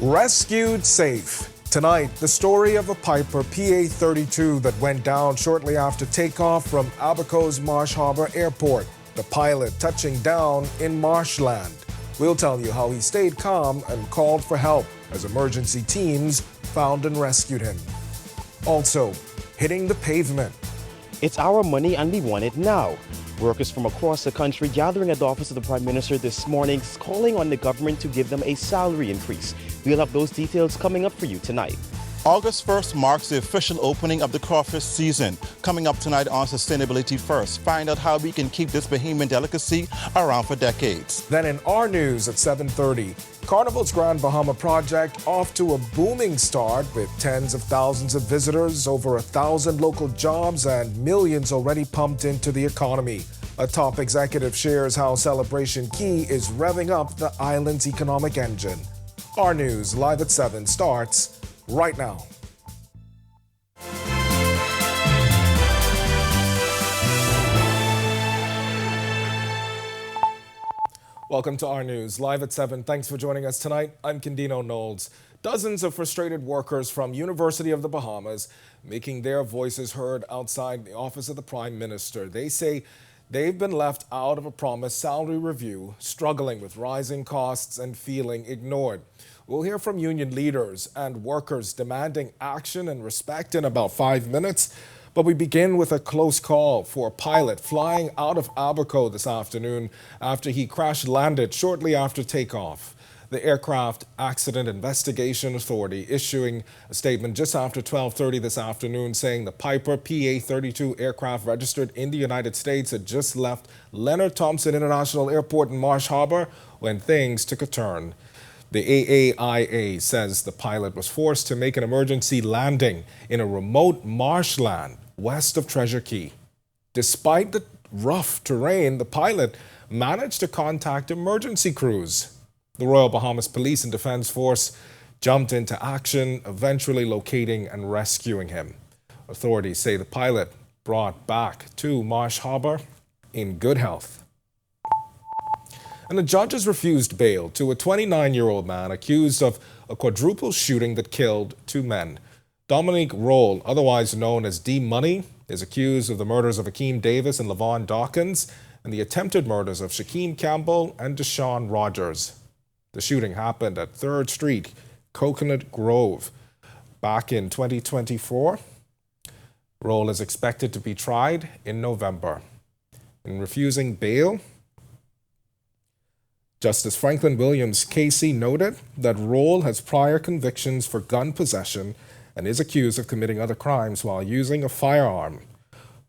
Rescued safe. Tonight, the story of a Piper PA-32 that went down shortly after takeoff from Abaco's Marsh Harbor Airport. The pilot touching down in marshland. We'll tell you how he stayed calm and called for help as emergency teams found and rescued him. Also, hitting the pavement. It's our money and we want it now. Workers from across the country gathering at the office of the Prime Minister this morning, calling on the government to give them a salary increase. We'll have those details coming up for you tonight. August 1st marks the official opening of the crawfish season. Coming up tonight on Sustainability First, find out how we can keep this Bahamian delicacy around for decades. Then in our news at 7:30, Carnival's Grand Bahama project off to a booming start with tens of thousands of visitors, over 1,000 local jobs, and millions already pumped into the economy. A top executive shares how Celebration Key is revving up the island's economic engine. Our news live at 7 starts right now. Welcome to our news live at 7. Thanks for joining us tonight. I'm Candino Knowles. Dozens of frustrated workers from University of the Bahamas making their voices heard outside the office of the Prime Minister. They say they've been left out of a promised salary review, struggling with rising costs and feeling ignored. We'll hear from union leaders and workers demanding action and respect in about 5 minutes. But we begin with a close call for a pilot flying out of Abaco this afternoon after he crash-landed shortly after takeoff. The Aircraft Accident Investigation Authority issuing a statement just after 12:30 this afternoon saying the Piper PA-32 aircraft registered in the United States had just left Leonard Thompson International Airport in Marsh Harbor when things took a turn. The AAIA says the pilot was forced to make an emergency landing in a remote marshland west of Treasure Key. Despite the rough terrain, the pilot managed to contact emergency crews. The Royal Bahamas Police and Defense Force jumped into action, eventually locating and rescuing him. Authorities say the pilot brought back to Marsh Harbor in good health. And the judges refused bail to a 29-year-old man accused of a quadruple shooting that killed 2 men. Dominique Roll, otherwise known as D-Money, is accused of the murders of Akeem Davis and Lavon Dawkins and the attempted murders of Shaquem Campbell and Deshaun Rogers. The shooting happened at 3rd Street, Coconut Grove, back in 2024. Roll is expected to be tried in November. In refusing bail, Justice Franklin Williams Casey noted that Roll has prior convictions for gun possession and is accused of committing other crimes while using a firearm.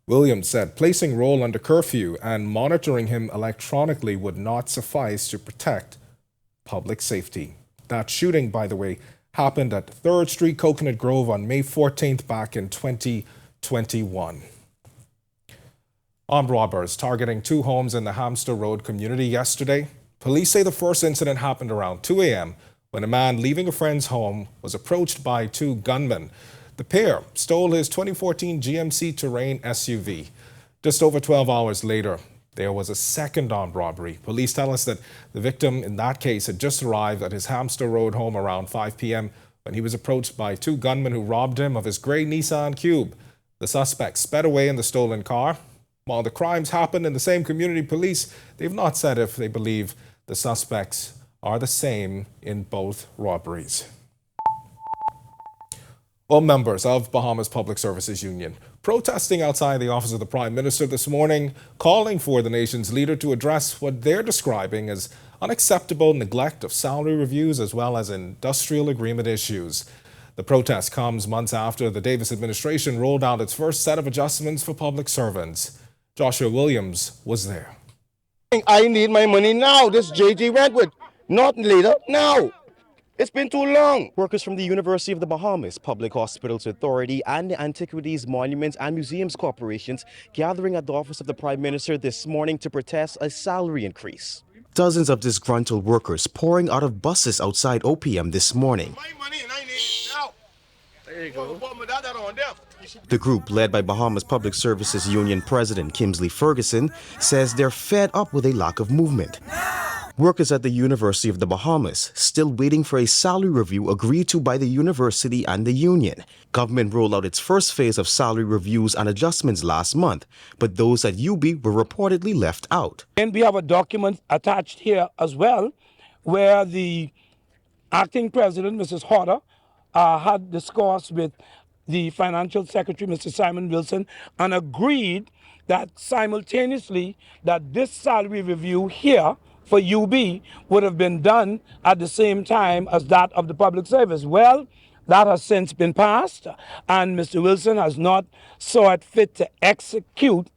Williams said placing Roll under curfew and monitoring him electronically would not suffice to protect public safety. That shooting, by the way, happened at 3rd Street, Coconut Grove on May 14th back in 2021. Armed robbers targeting 2 homes in the Hamster Road community yesterday. Police say the first incident happened around 2 a.m. when a man leaving a friend's home was approached by 2 gunmen. The pair stole his 2014 GMC Terrain SUV. Just over 12 hours later, there was a second armed robbery. Police tell us that the victim in that case had just arrived at his Hamster Road home around 5 p.m. when he was approached by 2 gunmen who robbed him of his gray Nissan Cube. The suspect sped away in the stolen car. While the crimes happened in the same community, police, they've not said if they believe the suspects are the same in both robberies. Well, members of Bahamas Public Services Union protesting outside the office of the Prime Minister this morning, calling for the nation's leader to address what they're describing as unacceptable neglect of salary reviews as well as industrial agreement issues. The protest comes months after the Davis administration rolled out its first set of adjustments for public servants. Joshua Williams was there. I need my money now. This J.G. Redwood. Not later, now. It's been too long. Workers from the University of the Bahamas, Public Hospitals Authority, and the Antiquities, Monuments, and Museums Corporations gathering at the office of the Prime Minister this morning to protest a salary increase. Dozens of disgruntled workers pouring out of buses outside OPM this morning. My money and I need it now. There you go. The group, led by Bahamas Public Services Union President Kimsley Ferguson, says they're fed up with a lack of movement. Workers at the University of the Bahamas still waiting for a salary review agreed to by the university and the union. Government rolled out its first phase of salary reviews and adjustments last month, but those at UB were reportedly left out. And we have a document attached here as well, where the acting president, Mrs. Hodder, had discussed with the financial secretary, Mr. Simon Wilson, and agreed that simultaneously that this salary review here for UB would have been done at the same time as that of the public service. Well, that has since been passed, and Mr. Wilson has not saw it fit to execute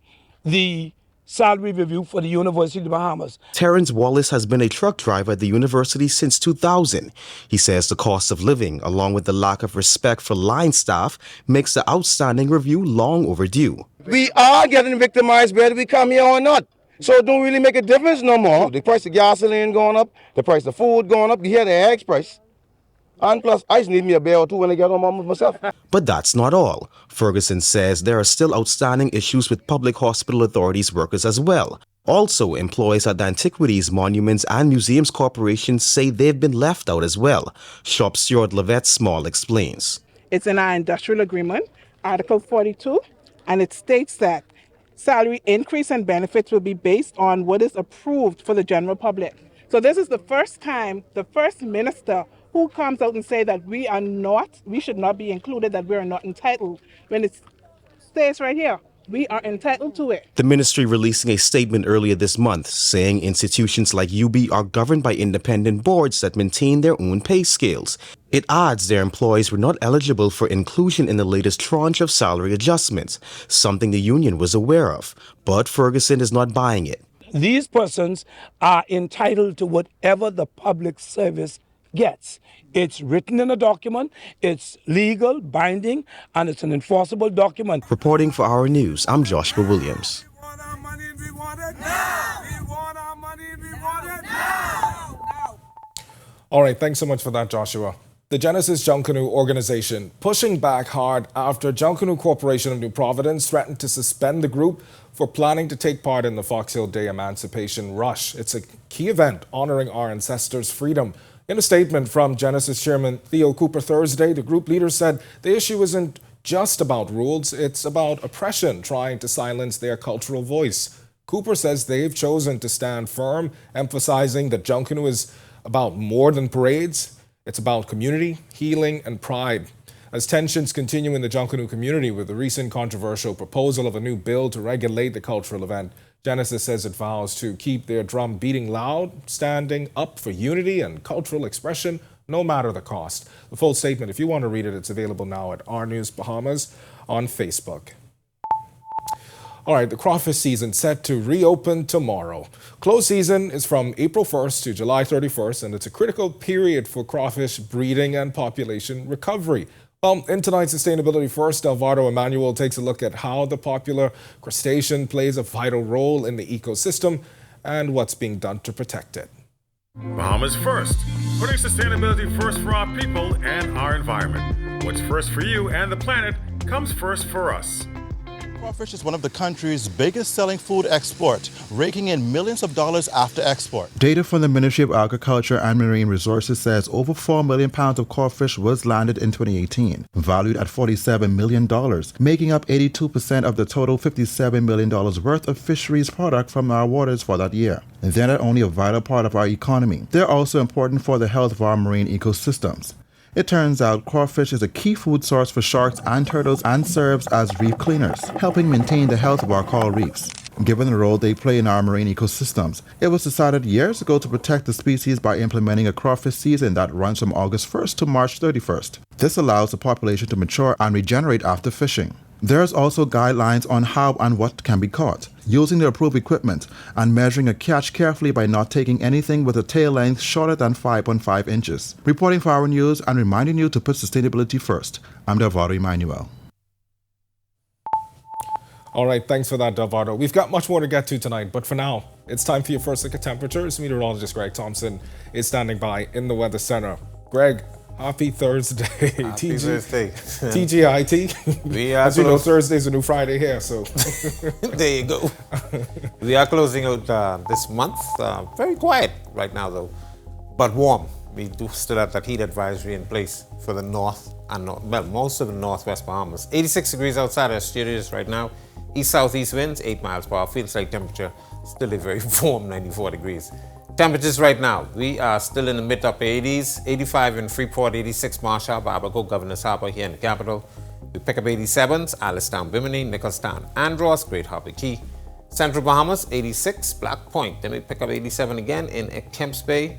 the salary review for the University of the Bahamas. Terrence Wallace has been a truck driver at the university since 2000. He says the cost of living, along with the lack of respect for line staff, makes the outstanding review long overdue. We are getting victimized whether we come here or not. So it don't really make a difference no more. The price of gasoline going up, the price of food going up, you hear the eggs price. And plus, I just need me a beer or two when I get home myself. But that's not all. Ferguson says there are still outstanding issues with public hospital authorities workers as well. Also, employees at the Antiquities, Monuments and Museums Corporation say they've been left out as well. Shop steward Lavette Small explains. It's in our industrial agreement, Article 42, and it states that salary increase and benefits will be based on what is approved for the general public. So this is the first time the first minister who comes out and say that we should not be included, that we are not entitled, when it states right here, we are entitled to it. The ministry releasing a statement earlier this month saying institutions like UB are governed by independent boards that maintain their own pay scales. It adds their employees were not eligible for inclusion in the latest tranche of salary adjustments, something the union was aware of. But Ferguson is not buying it. These persons are entitled to whatever the public service gets. It's written in a document, it's legal, binding, and it's an enforceable document. Reporting for Our News, I'm Joshua Williams. All right, thanks so much for that, Joshua. The Genesis Junkanoo organization pushing back hard after Junkanoo Corporation of New Providence threatened to suspend the group for planning to take part in the Fox Hill Day Emancipation Rush. It's a key event honoring our ancestors' freedom. In a statement from Genesis Chairman Theo Cooper Thursday, the group leader said the issue isn't just about rules, it's about oppression trying to silence their cultural voice. Cooper says they've chosen to stand firm, emphasizing that Junkanoo is about more than parades. It's about community, healing, and pride. As tensions continue in the Junkanoo community with the recent controversial proposal of a new bill to regulate the cultural event, Genesis says it vows to keep their drum beating loud, standing up for unity and cultural expression, no matter the cost. The full statement, if you want to read it, it's available now at Our News Bahamas on Facebook. All right, the crawfish season set to reopen tomorrow. Close season is from April 1st to July 31st, and it's a critical period for crawfish breeding and population recovery. Well, in tonight's Sustainability First, Delvardo Emmanuel takes a look at how the popular crustacean plays a vital role in the ecosystem and what's being done to protect it. Bahamas First, putting sustainability first for our people and our environment. What's first for you and the planet comes first for us. Crawfish is one of the country's biggest selling food export, raking in millions of dollars after export. Data from the Ministry of Agriculture and Marine Resources says over 4 million pounds of crawfish was landed in 2018, valued at $47 million, making up 82% of the total $57 million worth of fisheries product from our waters for that year. They're not only a vital part of our economy, they're also important for the health of our marine ecosystems. It turns out crawfish is a key food source for sharks and turtles and serves as reef cleaners, helping maintain the health of our coral reefs. Given the role they play in our marine ecosystems, it was decided years ago to protect the species by implementing a crawfish season that runs from August 1st to March 31st. This allows the population to mature and regenerate after fishing. There's also guidelines on how and what can be caught, using the approved equipment, and measuring a catch carefully by not taking anything with a tail length shorter than 5.5 inches. Reporting for Our News and reminding you to put sustainability first, I'm Delvardo Emmanuel. All right, thanks for that, Delvardo. We've got much more to get to tonight, but for now, it's time for your first look at temperatures. Meteorologist Greg Thompson is standing by in the Weather Center. Greg, Happy Thursday. Happy Thursday. TGIT. We are As you know, Thursday's a new Friday here, so. There you go. We are closing out this month. Very quiet right now, though, but warm. We do still have that heat advisory in place for the north and most of the northwest Bahamas. 86 degrees outside our studios right now. East-southeast winds, 8 miles per hour. Feels like temperature still a very warm 94 degrees. Temperatures right now, we are still in the mid-upper 80s, 85 in Freeport, 86 Marsh Harbor, Abaco, Governor's Harbor here in the capital. We pick up 87s, Alistown, Bimini, Nicholstown, Andros, Great Harbor Key. Central Bahamas, 86, Black Point. Then we pick up 87 again in Kemps Bay,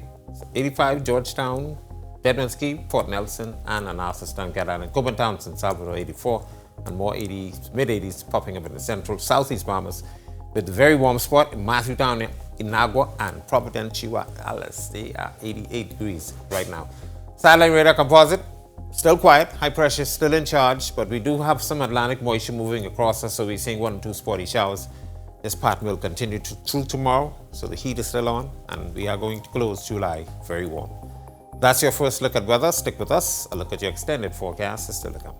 85 Georgetown, Deadman's Key, Port Nelson, and Anarthastown, Cat Island, Copenhagen, San Salvador, 84, and more 80s, mid-80s popping up in the central, southeast Bahamas, with the very warm spot in Matthewtown, Inagua, and Providencia, Alice. They are 88 degrees right now. Satellite radar composite, still quiet, high pressure still in charge, but we do have some Atlantic moisture moving across us, so we're seeing 1 or 2 spotty showers. This pattern will continue through tomorrow, so the heat is still on, and we are going to close July very warm. That's your first look at weather. Stick with us. A look at your extended forecast is still to come.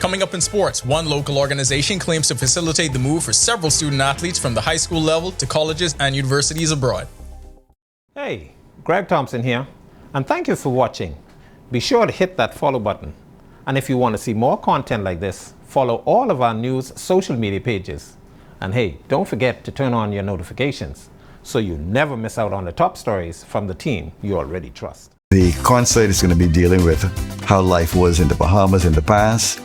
Coming up in sports, one local organization claims to facilitate the move for several student athletes from the high school level to colleges and universities abroad. Hey, Greg Thompson here, and thank you for watching. Be sure to hit that follow button. And if you want to see more content like this, follow all of our news social media pages. And hey, don't forget to turn on your notifications so you never miss out on the top stories from the team you already trust. The concert is going to be dealing with how life was in the Bahamas in the past,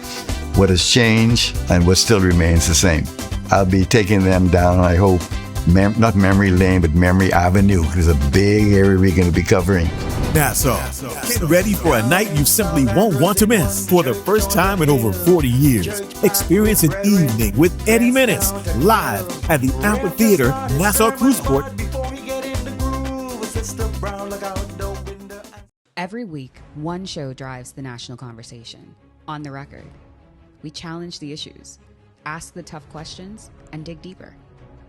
what has changed, and what still remains the same. I'll be taking them down, I hope, not Memory Lane, but Memory Avenue. There's a big area we're going to be covering. Nassau, get ready for a night you simply won't want to miss. For the first time in over 40 years, experience an evening with Eddie Menace live at the Amphitheater, Nassau Cruise Port. Every week, one show drives the national conversation. On the Record. We challenge the issues, ask the tough questions, and dig deeper.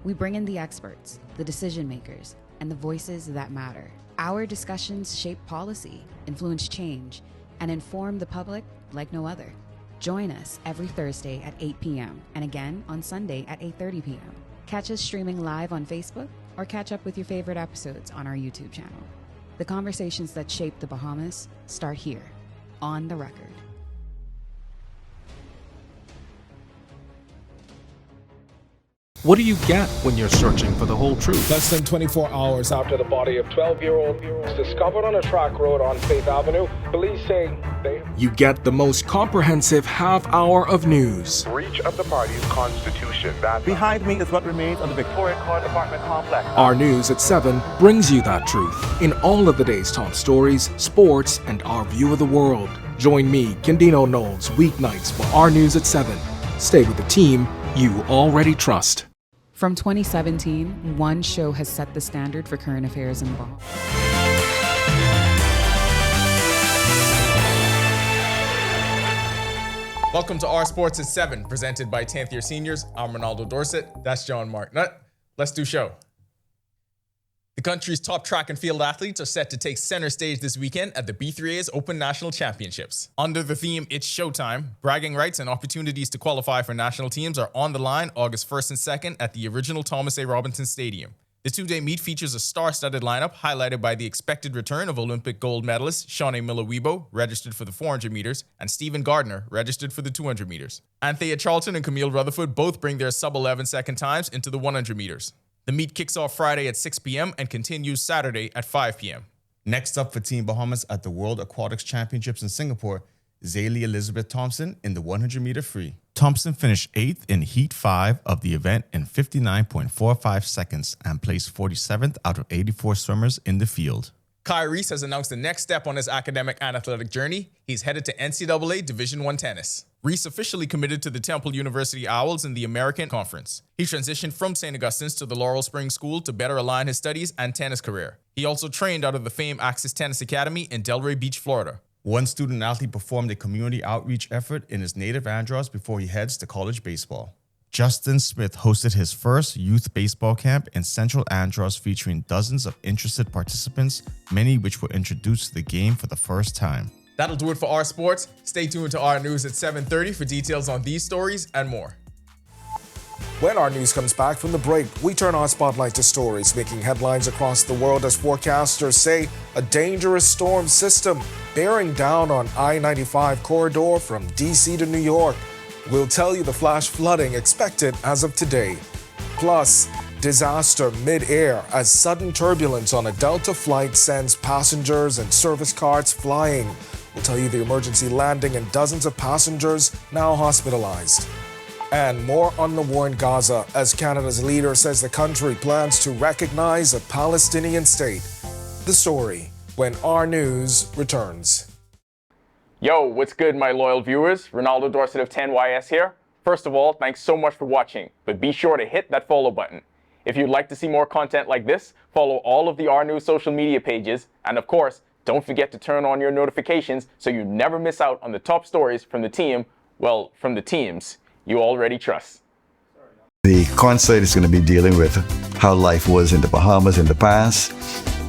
We bring in the experts, the decision makers, and the voices that matter. Our discussions shape policy, influence change, and inform the public like no other. Join us every Thursday at 8 p.m. and again on Sunday at 8:30 p.m. Catch us streaming live on Facebook or catch up with your favorite episodes on our YouTube channel. The conversations that shape the Bahamas start here, on the Record. What do you get when you're searching for the whole truth? Less than 24 hours after the body of 12-year-old was discovered on a track road on Faith Avenue, police say they... You get the most comprehensive half hour of news. Breach of the party's constitution. Behind me is what remains of the Victoria Court Apartment Complex. Our News at 7 brings you that truth in all of the day's top stories, sports, and our view of the world. Join me, Kendino Knowles, weeknights for Our News at 7. Stay with the team you already trust. From 2017, one show has set the standard for current affairs in the Bahamas. Welcome to Our Sports at 7, presented by 10th year seniors. I'm Ronaldo Dorset. That's John Marknut. Let's do show. The country's top track and field athletes are set to take center stage this weekend at the B3A's Open National Championships. Under the theme, It's Showtime, bragging rights and opportunities to qualify for national teams are on the line August 1st and 2nd at the original Thomas A. Robinson Stadium. The two-day meet features a star-studded lineup highlighted by the expected return of Olympic gold medalist Shawnee Miller-Weibo, registered for the 400 meters, and Stephen Gardner, registered for the 200 meters. Anthea Charlton and Camille Rutherford both bring their sub-11 second times into the 100 meters. The meet kicks off Friday at 6 p.m. and continues Saturday at 5 p.m. Next up for Team Bahamas at the World Aquatics Championships in Singapore, Zaylee Elizabeth Thompson in the 100-meter free. Thompson finished 8th in Heat 5 of the event in 59.45 seconds and placed 47th out of 84 swimmers in the field. Kai Reese has announced the next step on his academic and athletic journey. He's headed to NCAA Division I tennis. Reese officially committed to the Temple University Owls in the American Conference. He transitioned from St. Augustine's to the Laurel Springs School to better align his studies and tennis career. He also trained out of the famed Axis Tennis Academy in Delray Beach, Florida. One student-athlete performed a community outreach effort in his native Andros before he heads to college baseball. Justin Smith hosted his first youth baseball camp in Central Andros featuring dozens of interested participants, many which were introduced to the game for the first time. That'll do it for our sports. Stay tuned to our news at 7:30 for details on these stories and more. When our news comes back from the break, we turn our spotlight to stories making headlines across the world as forecasters say a dangerous storm system bearing down on I-95 corridor from D.C. to New York. We'll tell you the flash flooding expected as of today. Plus, disaster mid-air as sudden turbulence on a Delta flight sends passengers and service carts flying. We'll tell you the emergency landing and dozens of passengers now hospitalized. And more on the war in Gaza as Canada's leader says the country plans to recognize a Palestinian state. The story when our news returns. Yo, what's good, my loyal viewers? Ronaldo Dorset of 10YS here. First of all, thanks so much for watching, but be sure to hit that follow button. If you'd like to see more content like this, follow all of the Our News social media pages, and of course, don't forget to turn on your notifications so you never miss out on the top stories from the team, well, from the teams you already trust. The concert is going to be dealing with how life was in the Bahamas in the past,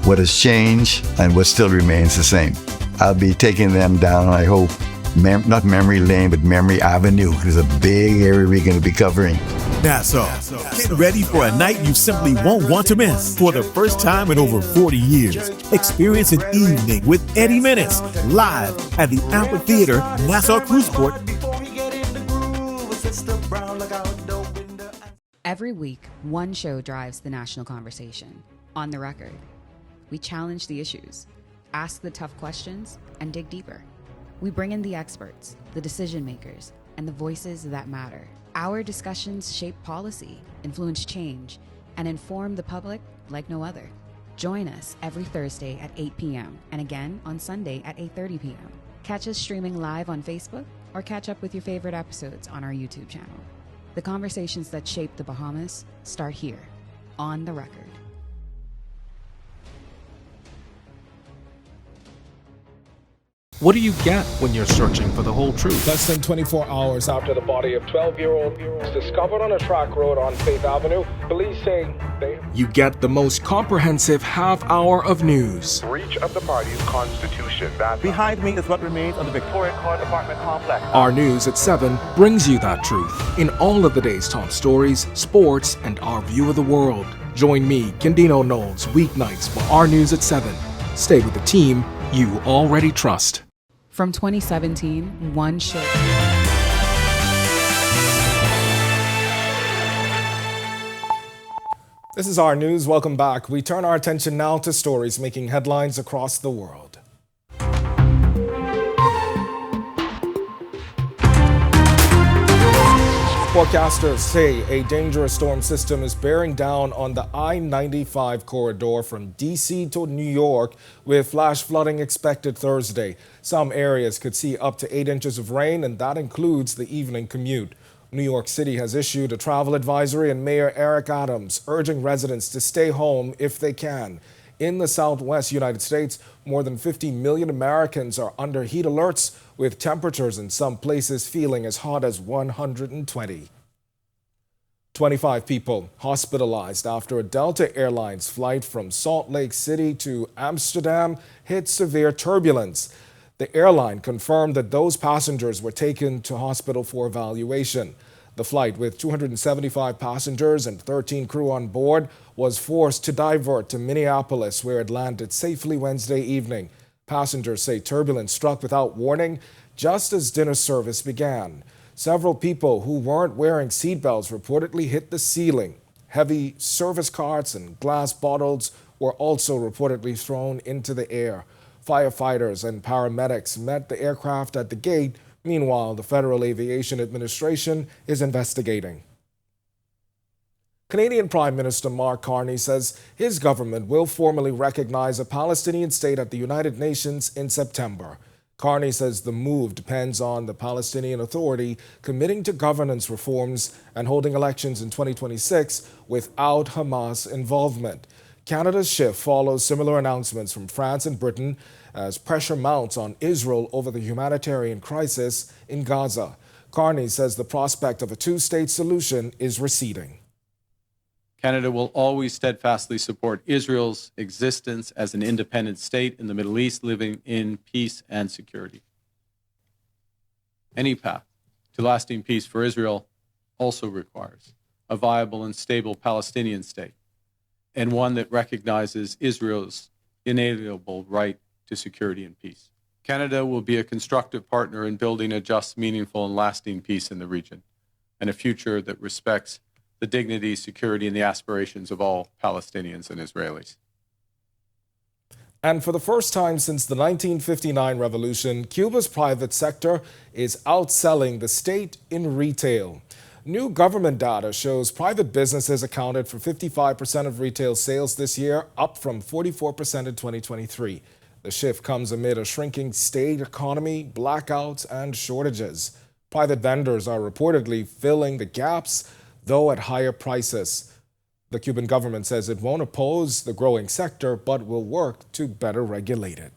what has changed, and what still remains the same. I'll be taking them down, I hope, not Memory Lane, but Memory Avenue. There's a big area we're going to be covering. Nassau, get ready for a night you simply won't want to miss. For the first time in over 40 years, experience an evening with Eddie Minutes live at the Amphitheater, Nassau Cruiseport. Every week, one show drives the national conversation. On the Record, we challenge the issues, ask the tough questions, and dig deeper. We bring in the experts, the decision makers, and the voices that matter. Our discussions shape policy, influence change, and inform the public like no other. Join us every Thursday at 8 p.m. and again on Sunday at 8:30 p.m. Catch us streaming live on Facebook or catch up with your favorite episodes on our YouTube channel. The conversations that shape the Bahamas start here, on the Record. What do you get when you're searching for the whole truth? Less than 24 hours after the body of 12-year-old was discovered on a track road on Faith Avenue, police say they... You get the most comprehensive half hour of news. Breach of the party's constitution. Behind me is what remains of the Victoria Court apartment complex. Our News at 7 brings you that truth in all of the day's top stories, sports, and our view of the world. Join me, Kendino Knowles, weeknights for Our News at 7. Stay with the team you already trust. From 2017, one show. This is Our News. Welcome back. We turn our attention now to stories making headlines across the world. Forecasters say a dangerous storm system is bearing down on the I-95 corridor from D.C. to New York, with flash flooding expected Thursday. Some areas could see up to 8 inches of rain, and that includes the evening commute. New York City has issued a travel advisory, and Mayor Eric Adams urging residents to stay home if they can. In the southwest United States, more than 50 million Americans are under heat alerts, with temperatures in some places feeling as hot as 120. 25 people hospitalized after a Delta Airlines flight from Salt Lake City to Amsterdam hit severe turbulence. The airline confirmed that those passengers were taken to hospital for evaluation. The flight, with 275 passengers and 13 crew on board, was forced to divert to Minneapolis, where it landed safely Wednesday evening. Passengers say turbulence struck without warning just as dinner service began. Several people who weren't wearing seatbelts reportedly hit the ceiling. Heavy service carts and glass bottles were also reportedly thrown into the air. Firefighters and paramedics met the aircraft at the gate. Meanwhile, the Federal Aviation Administration is investigating. Canadian Prime Minister Mark Carney says his government will formally recognize a Palestinian state at the United Nations in September. Carney says the move depends on the Palestinian Authority committing to governance reforms and holding elections in 2026 without Hamas involvement. Canada's shift follows similar announcements from France and Britain as pressure mounts on Israel over the humanitarian crisis in Gaza. Carney says the prospect of a two-state solution is receding. Canada will always steadfastly support Israel's existence as an independent state in the Middle East, living in peace and security. Any path to lasting peace for Israel also requires a viable and stable Palestinian state, and one that recognizes Israel's inalienable right to security and peace. Canada will be a constructive partner in building a just, meaningful, and lasting peace in the region, and a future that respects the dignity, security, and the aspirations of all Palestinians and Israelis. And for the first time since the 1959 revolution, Cuba's private sector is outselling the state in retail. New government data shows private businesses accounted for 55% of retail sales this year, up from 44% in 2023. The shift comes amid a shrinking state economy, blackouts, and shortages. Private vendors are reportedly filling the gaps, though at higher prices. The Cuban government says it won't oppose the growing sector, but will work to better regulate it.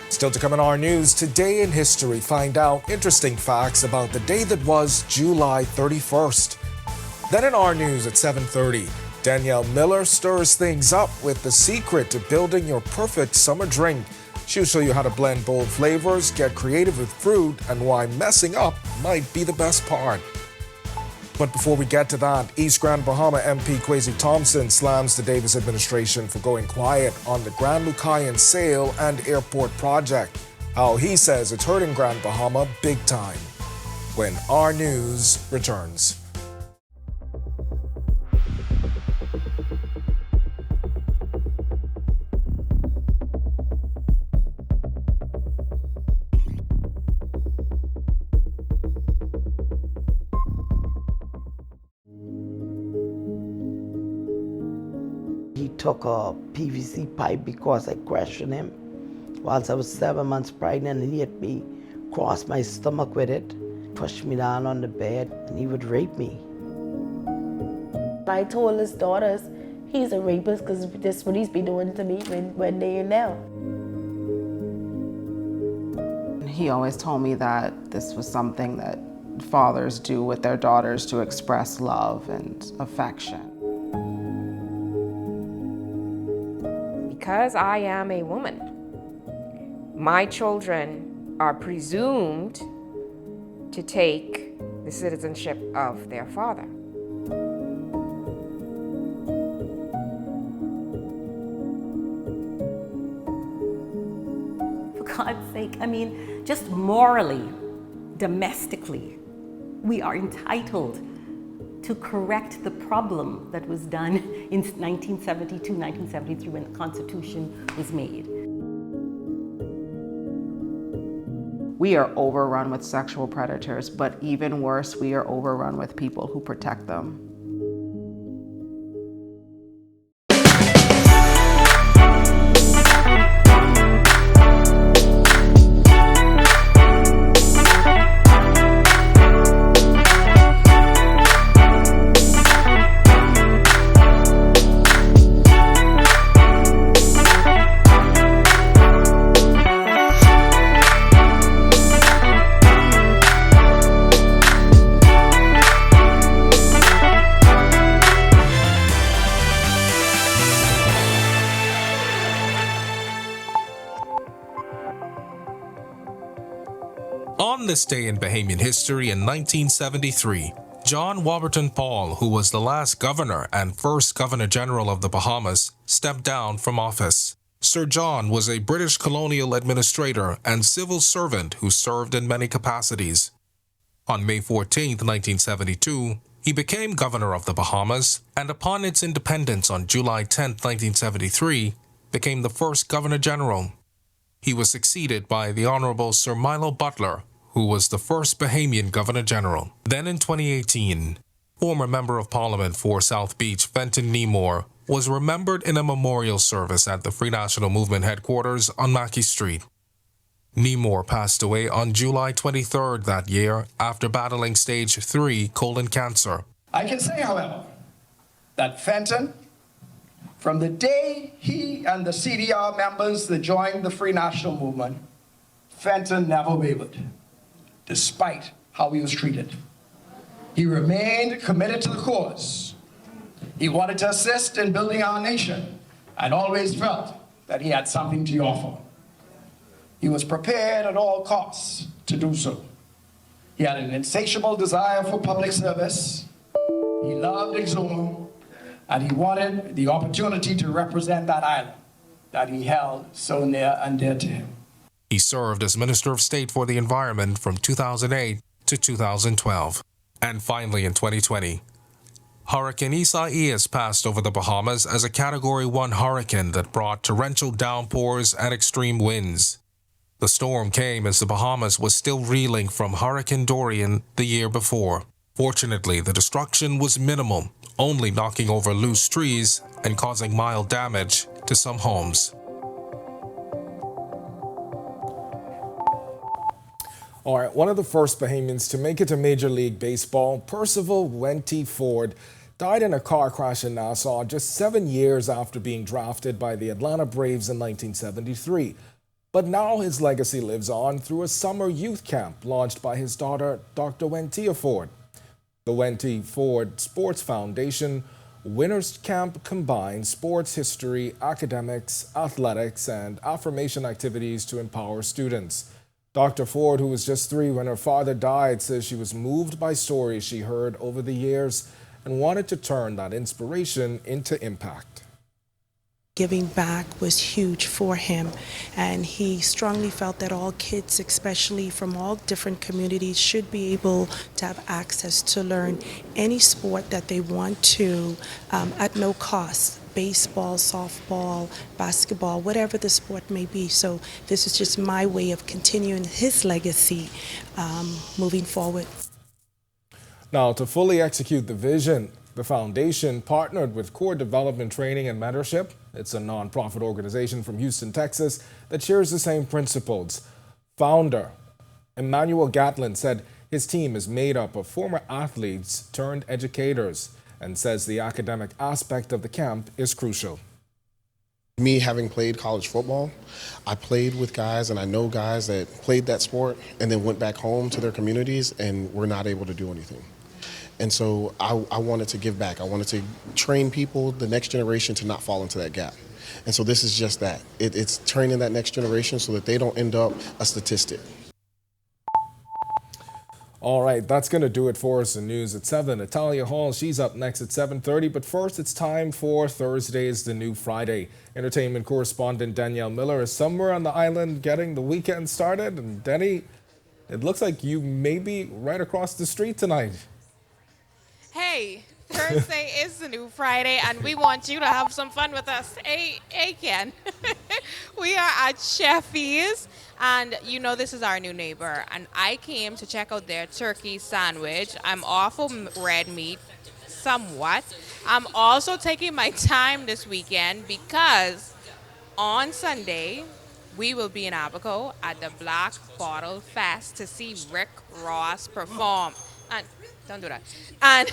Still to come in our news, today in history, find out interesting facts about the day that was July 31st. Then in our news at 7:30, Danielle Miller stirs things up with the secret to building your perfect summer drink. She'll show you how to blend bold flavors, get creative with fruit, and why messing up might be the best part. But before we get to that, East Grand Bahama MP Kwesi Thompson slams the Davis administration for going quiet on the Grand Lucayan Sail and Airport project. How he says it's hurting Grand Bahama big time. When Our News returns. He took a PVC pipe because I questioned him whilst I was 7 months pregnant, and he hit me across my stomach with it, pushed me down on the bed, and he would rape me. I told his daughters he's a rapist because that's what he's been doing to me when they're in there. He always told me that this was something that fathers do with their daughters to express love and affection. Because I am a woman, my children are presumed to take the citizenship of their father. For God's sake, I mean, just morally, domestically, we are entitled to correct the problem that was done in 1972, 1973 when the Constitution was made. We are overrun with sexual predators, but even worse, we are overrun with people who protect them. On this day in Bahamian history in 1973, John Warburton Paul, who was the last governor and first Governor General of the Bahamas, stepped down from office. Sir John was a British colonial administrator and civil servant who served in many capacities. On May 14, 1972, he became Governor of the Bahamas, and upon its independence on July 10, 1973, became the first Governor General. He was succeeded by the Honorable Sir Milo Butler, who was the first Bahamian Governor General. Then in 2018, former Member of Parliament for South Beach, Fenton Nemore, was remembered in a memorial service at the Free National Movement headquarters on Mackey Street. Nemore passed away on July 23rd that year after battling stage 3 colon cancer. I can say, however, that Fenton, from the day he and the CDR members that joined the Free National Movement, Fenton never wavered. despite how he was treated. He remained committed to the cause. He wanted to assist in building our nation and always felt that he had something to offer. He was prepared at all costs to do so. He had an insatiable desire for public service. He loved Exuma, and he wanted the opportunity to represent that island that he held so near and dear to him. He served as Minister of State for the Environment from 2008 to 2012. And finally, in 2020, Hurricane Isaias passed over the Bahamas as a Category 1 hurricane that brought torrential downpours and extreme winds. The storm came as the Bahamas was still reeling from Hurricane Dorian the year before. Fortunately, the destruction was minimal, only knocking over loose trees and causing mild damage to some homes. All right, one of the first Bahamians to make it to Major League Baseball, Percival Wente Ford, died in a car crash in Nassau just 7 years after being drafted by the Atlanta Braves in 1973. But now his legacy lives on through a summer youth camp launched by his daughter, Dr. Wentia Ford. The Wente Ford Sports Foundation Winners Camp combines sports history, academics, athletics, and affirmation activities to empower students. Dr. Ford, who was just 3 when her father died, says she was moved by stories she heard over the years and wanted to turn that inspiration into impact. Giving back was huge for him, and he strongly felt that all kids, especially from all different communities, should be able to have access to learn any sport that they want to at no cost. Baseball, softball, basketball, whatever the sport may be. So this is just my way of continuing his legacy moving forward. Now, to fully execute the vision, the foundation partnered with Core Development Training and Mentorship. It's a nonprofit organization from Houston, Texas that shares the same principles. Founder Emmanuel Gatlin said his team is made up of former athletes turned educators and says the academic aspect of the camp is crucial. Me having played college football, I played with guys and I know guys that played that sport and then went back home to their communities and were not able to do anything. And so I wanted to give back. I wanted to train people, the next generation, to not fall into that gap. And so this is just that. It's training that next generation so that they don't end up a statistic. All right, that's going to do it for us in News at 7. Natalia Hall, she's up next at 7:30. But first, it's time for Thursday's The New Friday. Entertainment correspondent Danielle Miller is somewhere on the island getting the weekend started. And Denny, it looks like you may be right across the street tonight. Hey, Thursday is the new Friday, and we want you to have some fun with us. Hey, Ken. We are at Sheffy's, and you know this is our new neighbor, and I came to check out their turkey sandwich. I'm off of red meat somewhat. I'm also taking my time this weekend because on Sunday, we will be in Abaco at the Black Bottle Fest to see Rick Ross perform. And don't do that. And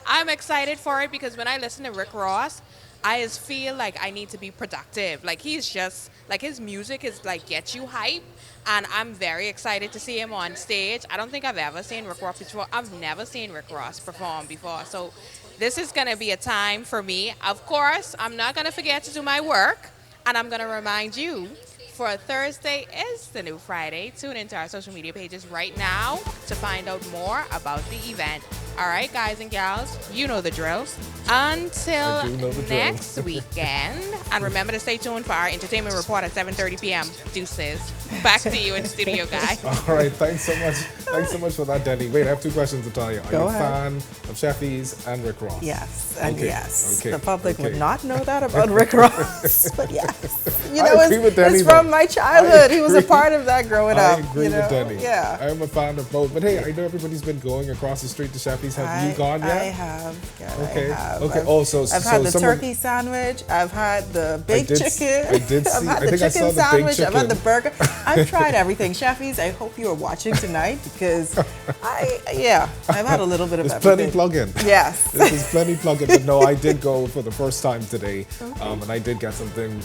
I'm excited for it because when I listen to Rick Ross, I just feel like I need to be productive. Like he's just, like his music is like gets you hype. And I'm very excited to see him on stage. I don't think I've ever seen Rick Ross before. I've never seen Rick Ross perform before. So this is going to be a time for me. Of course, I'm not going to forget to do my work. And I'm going to remind you, for Thursday is the new Friday. Tune into our social media pages right now to find out more about the event. All right, guys and gals, you know the drill. Until next weekend. And remember to stay tuned for our entertainment report at 7:30 p.m. Deuces. Back to you in the studio, guy. All right, thanks so much. Thanks so much for that, Denny. Wait, I have 2 questions to tell you. Are you a fan of Sheffy's and Rick Ross? Yes, and okay. yes. Okay. The public okay. would not know that about Rick Ross, but yes. You know, it's from my childhood. He was a part of that growing up. I agree with Denny. Yeah. I am a fan of both. But hey, I know everybody's been going across the street to Sheffy's. Have you gone yet? I have. Yeah, okay. I have. have. Okay. I've had the turkey sandwich. I've had the baked chicken. I did see. I've had I the think I chicken saw the baked sandwich. chicken. I've had the burger. I've tried everything. Chefies, I hope you are watching tonight because I've had a little bit of There's everything. plenty plug-in. Yes. There's plenty plug-in. But no, I did go for the first time today, and I did get something.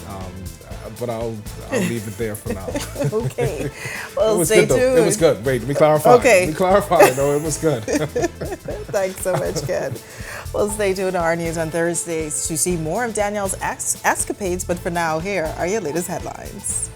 But I'll leave it there for now. Okay. Well, it was stay good, though. tuned. It was good. Wait, let me clarify. Okay. Let me clarify. No, it was good. Thanks so much, Ken. Well, stay tuned to our news on Thursdays to see more of Danielle's escapades. But for now, here are your latest headlines.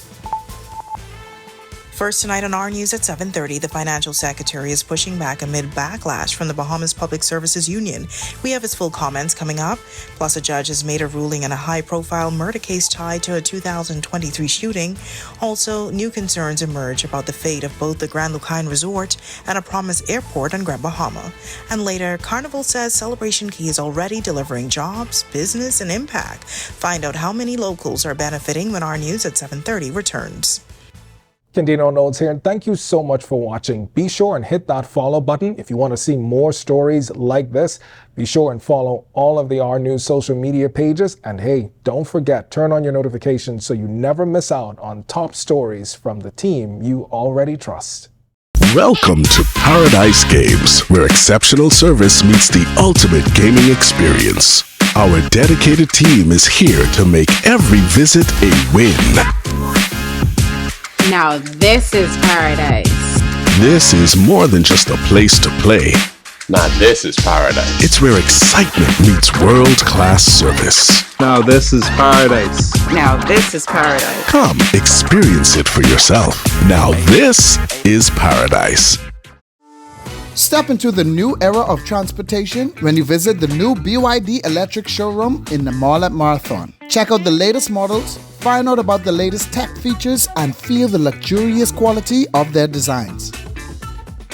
First tonight on our news at 7:30, the financial secretary is pushing back amid backlash from the Bahamas Public Services Union. We have his full comments coming up. Plus, a judge has made a ruling in a high-profile murder case tied to a 2023 shooting. Also, new concerns emerge about the fate of both the Grand Lucine Resort and a Promise Airport on Grand Bahama. And later, Carnival says Celebration Key is already delivering jobs, business, and impact. Find out how many locals are benefiting when our news at 7:30 returns. Candino Notes here, and thank you so much for watching. Be sure and hit that follow button if you want to see more stories like this. Be sure and follow all of the R News social media pages. And hey, don't forget, turn on your notifications so you never miss out on top stories from the team you already trust. Welcome to Paradise Games, where exceptional service meets the ultimate gaming experience. Our dedicated team is here to make every visit a win. Now this is paradise. This is more than just a place to play. Now this is paradise. It's where excitement meets world-class service. Now this is paradise. Now this is paradise. Come, experience it for yourself. Now this is paradise. Step into the new era of transportation when you visit the new BYD electric showroom in the mall at Marathon. Check out the latest models, find out about the latest tech features, and feel the luxurious quality of their designs.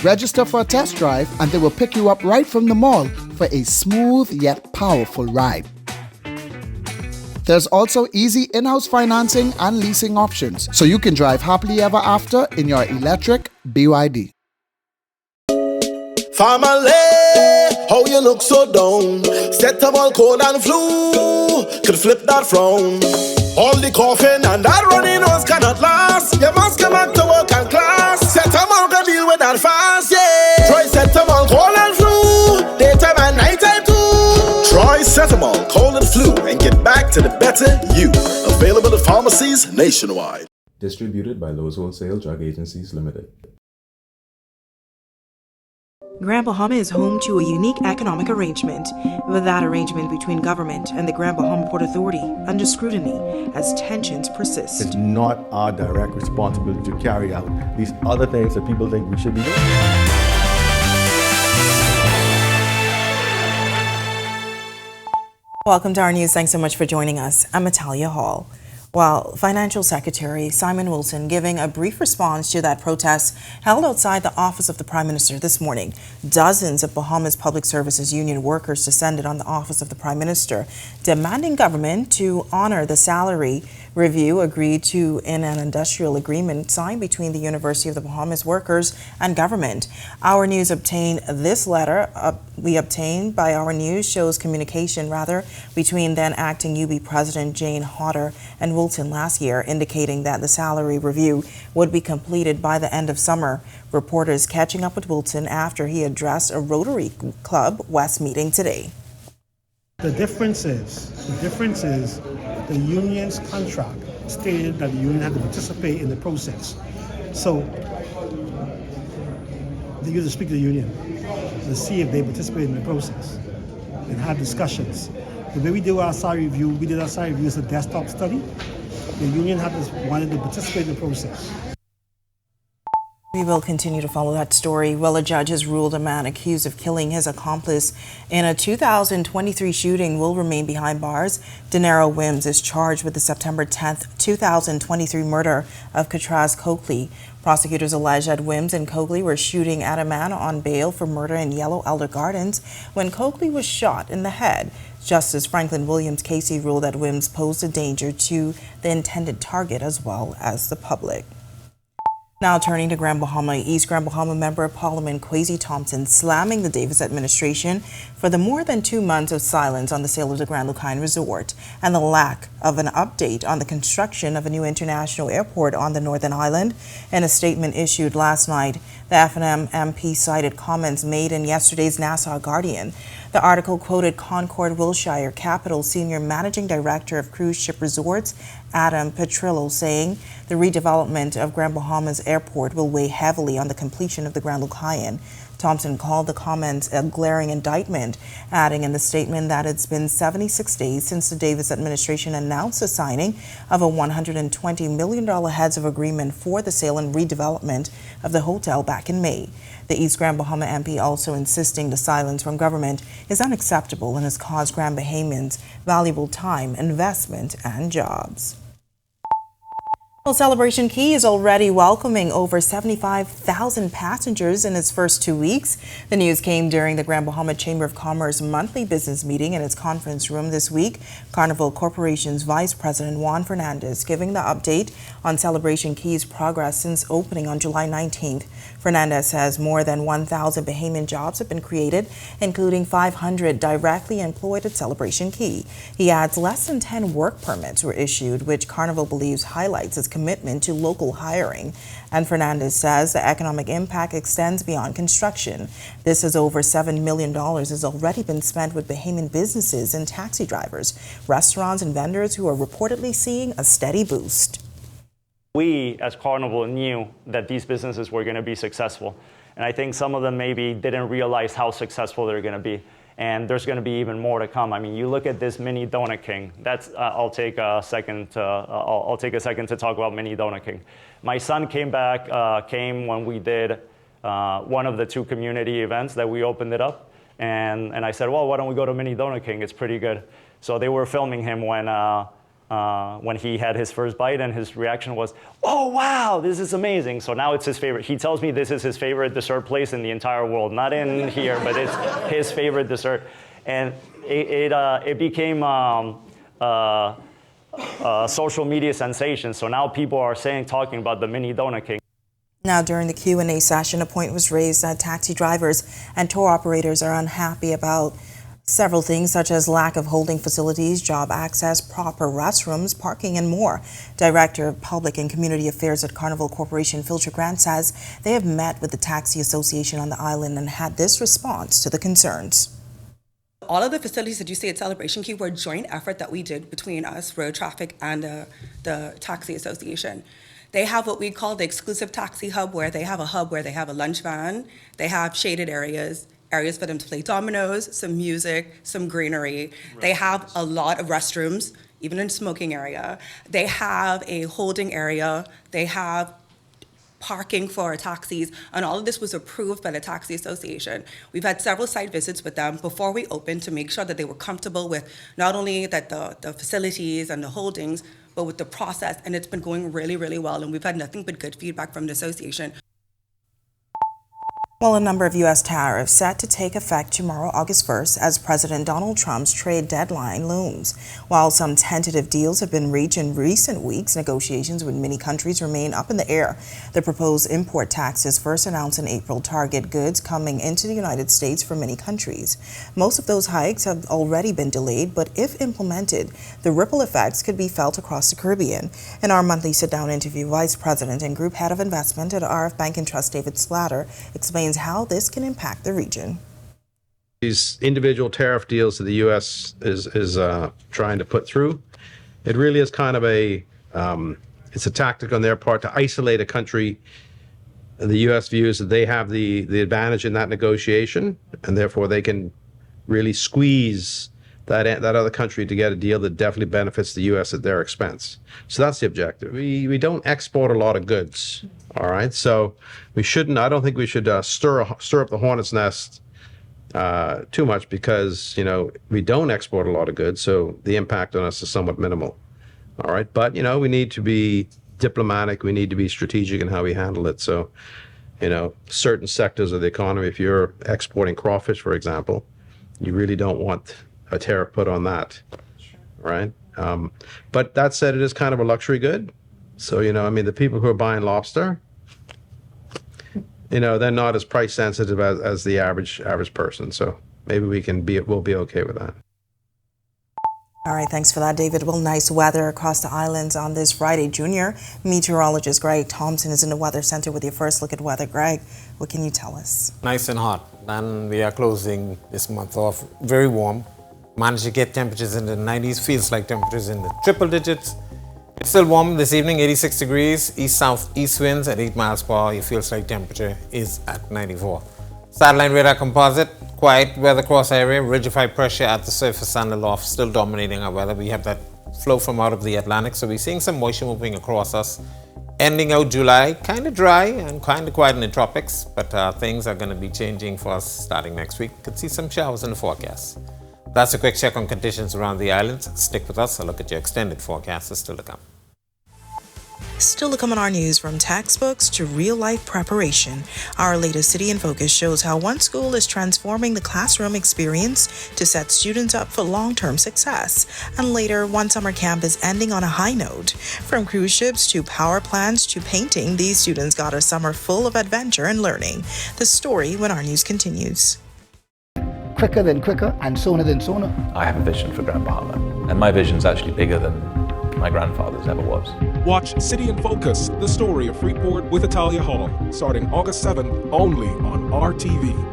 Register for a test drive and they will pick you up right from the mall for a smooth yet powerful ride. There's also easy in-house financing and leasing options, so you can drive happily ever after in your electric BYD. Family, how you look so down? Set up all cold and flu, could flip that frown. All the coughing and that runny nose cannot last. You must come back to work and class. Set them all can deal with that fast, yeah. Try set them all cold and flu, daytime and nighttime too. Try Setamol, cold and flu, and get back to the better you. Available at pharmacies nationwide. Distributed by Lowe's Wholesale Drug Agencies Limited. Grand Bahama is home to a unique economic arrangement, with that arrangement between government and the Grand Bahama Port Authority under scrutiny as tensions persist. It's not our direct responsibility to carry out these other things that people think we should be doing. Welcome to our news. Thanks so much for joining us. I'm Natalia Hall. While Financial Secretary Simon Wilson giving a brief response to that protest held outside the office of the Prime Minister this morning, dozens of Bahamas Public Services Union workers descended on the office of the Prime Minister, demanding government to honor the salary review agreed to in an industrial agreement signed between the University of the Bahamas workers and government. Our News obtained this letter. We obtained by Our News shows communication between then acting UB President Jane Hodder and Wilson last year, indicating that the salary review would be completed by the end of summer. Reporters catching up with Wilson after he addressed a Rotary Club West meeting today. The difference is the union's contract stated that the union had to participate in the process. So they used to speak to the union to see if they participated in the process and had discussions. The way we do our salary review, we did our salary review as a desktop study. The union wanted to participate in the process. We will continue to follow that story. Well, a judge has ruled a man accused of killing his accomplice in a 2023 shooting will remain behind bars. Denaro Wims is charged with the September 10th, 2023 murder of Katraz Coakley. Prosecutors allege that Wims and Coakley were shooting at a man on bail for murder in Yellow Elder Gardens when Coakley was shot in the head. Justice Franklin Williams Casey ruled that Wims posed a danger to the intended target as well as the public. Now turning to Grand Bahama, East Grand Bahama Member of Parliament Kwesi Thompson slamming the Davis administration for the more than 2 months of silence on the sale of the Grand Lucayan Resort and the lack of an update on the construction of a new international airport on the Northern Island. In a statement issued last night, the FNM MP cited comments made in yesterday's Nassau Guardian. The article quoted Concord Wilshire Capital Senior Managing Director of Cruise Ship Resorts, Adam Petrillo, saying the redevelopment of Grand Bahama's airport will weigh heavily on the completion of the Grand Lucayan. Thompson called the comments a glaring indictment, adding in the statement that it's been 76 days since the Davis administration announced the signing of a $120 million heads of agreement for the sale and redevelopment of the hotel back in May. The East Grand Bahama MP also insisting the silence from government is unacceptable and has caused Grand Bahamians valuable time, investment, and jobs. Well, Celebration Key is already welcoming over 75,000 passengers in its first 2 weeks. The news came during the Grand Bahama Chamber of Commerce monthly business meeting in its conference room this week. Carnival Corporation's Vice President Juan Fernandez giving the update on Celebration Key's progress since opening on July 19th. Fernandez says more than 1,000 Bahamian jobs have been created, including 500 directly employed at Celebration Key. He adds less than 10 work permits were issued, which Carnival believes highlights its commitment to local hiring. And Fernandez says the economic impact extends beyond construction. This is over $7 million has already been spent with Bahamian businesses and taxi drivers, restaurants, and vendors who are reportedly seeing a steady boost. We, as Carnival, knew that these businesses were going to be successful. And I think some of them maybe didn't realize how successful they're going to be. And there's going to be even more to come. I mean, you look at this Mini Donut King. That's I'll take a second to talk about Mini Donut King. My son came when we did one of the 2 community events that we opened it up. And I said, well, why don't we go to Mini Donut King? It's pretty good. So they were filming him when he had his first bite, and his reaction was, oh, wow, this is amazing. So now it's his favorite. He tells me this is his favorite dessert place in the entire world. Not in here, but it's his favorite dessert. And it became a social media sensation. So now people are talking about the Mini Donut King. Now, during the Q&A session, a point was raised that taxi drivers and tour operators are unhappy about several things such as lack of holding facilities, job access, proper restrooms, parking, and more. Director of Public and Community Affairs at Carnival Corporation, Filcher Grant, says they have met with the Taxi Association on the island and had this response to the concerns. All of the facilities that you see at Celebration Key were a joint effort that we did between us, road traffic, and the Taxi Association. They have what we call the exclusive taxi hub, where they have a lunch van, they have shaded areas for them to play dominoes, some music, some greenery. They have a lot of restrooms, even in smoking area. They have a holding area. They have parking for taxis, and all of this was approved by the Taxi Association. We've had several site visits with them before we opened to make sure that they were comfortable with not only that the facilities and the holdings, but with the process, and it's been going really, really well, and we've had nothing but good feedback from the association. Well, a number of U.S. tariffs set to take effect tomorrow, August 1st, as President Donald Trump's trade deadline looms. While some tentative deals have been reached in recent weeks, negotiations with many countries remain up in the air. The proposed import taxes, first announced in April, target goods coming into the United States from many countries. Most of those hikes have already been delayed, but if implemented, the ripple effects could be felt across the Caribbean. In our monthly sit-down interview, Vice President and Group Head of Investment at RF Bank and Trust, David Slatter, explains how this can impact the region. These individual tariff deals that the U.S. is trying to put through, it really is kind of it's a tactic on their part to isolate a country. The U.S. views that they have the advantage in that negotiation, and therefore they can really squeeze that other country to get a deal that definitely benefits the U.S. at their expense. So that's the objective. We don't export a lot of goods, all right? So I don't think we should stir up the hornet's nest too much, because, we don't export a lot of goods, so the impact on us is somewhat minimal, all right? But, we need to be diplomatic. We need to be strategic in how we handle it. So, certain sectors of the economy, if you're exporting crawfish, for example, you really don't want a tariff put on that, right? But that said, it is kind of a luxury good. So, the people who are buying lobster, they're not as price sensitive as the average person. So maybe we'll be okay with that. All right, thanks for that, David. Well, nice weather across the islands on this Friday. Junior meteorologist Greg Thompson is in the Weather Center with your first look at weather. Greg, what can you tell us? Nice and hot. And we are closing this month off very warm. Managed to get temperatures in the 90s. Feels like temperatures in the triple digits. It's still warm this evening, 86 degrees. East-southeast winds at 8 miles per hour. It feels like temperature is at 94. Satellite radar composite. Quiet weather cross area, ridge-of-high pressure at the surface and aloft still dominating our weather. We have that flow from out of the Atlantic, so we're seeing some moisture moving across us. Ending out July, kind of dry and kind of quiet in the tropics, but things are going to be changing for us starting next week. Could see some showers in the forecast. That's a quick check on conditions around the islands. Stick with us. A look at your extended forecast is still to come. Still to come on our news, from textbooks to real-life preparation. Our latest City in Focus shows how one school is transforming the classroom experience to set students up for long-term success. And later, one summer camp is ending on a high note. From cruise ships to power plants to painting, these students got a summer full of adventure and learning. The story when our news continues. Quicker than quicker and sooner than sooner. I have a vision for Grand Bahama, and my vision's actually bigger than my grandfather's ever was. Watch City in Focus, the story of Freeport with Italia Hall, starting August 7th, only on RTV.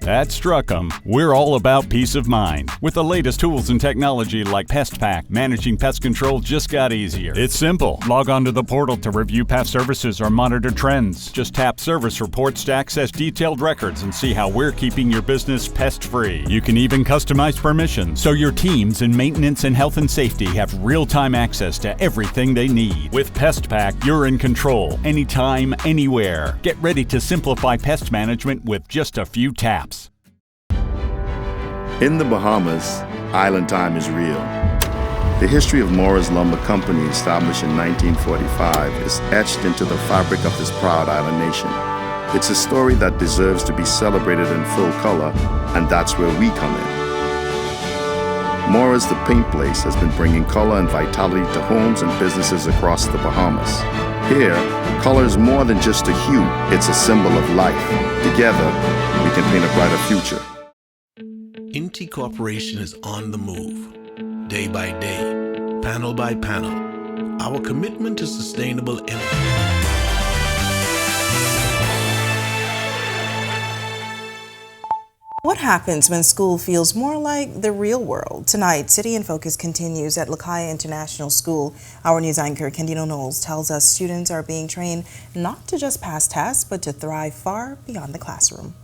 At Struckham, we're all about peace of mind. With the latest tools and technology like PestPack, managing pest control just got easier. It's simple. Log on to the portal to review past services or monitor trends. Just tap Service Reports to access detailed records and see how we're keeping your business pest-free. You can even customize permissions so your teams in maintenance and health and safety have real-time access to everything they need. With PestPack, you're in control, anytime, anywhere. Get ready to simplify pest management with just a few taps. In the Bahamas, island time is real. The history of Morris Lumber Company, established in 1945, is etched into the fabric of this proud island nation. It's a story that deserves to be celebrated in full color, and that's where we come in. Morris the Paint Place has been bringing color and vitality to homes and businesses across the Bahamas. Here, color is more than just a hue, it's a symbol of life. Together, we can paint a brighter future. Inti Corporation is on the move, day by day, panel by panel. Our commitment to sustainable energy. What happens when school feels more like the real world? Tonight, City in Focus continues at Lakaya International School. Our news anchor, Kendino Knowles, tells us students are being trained not to just pass tests, but to thrive far beyond the classroom.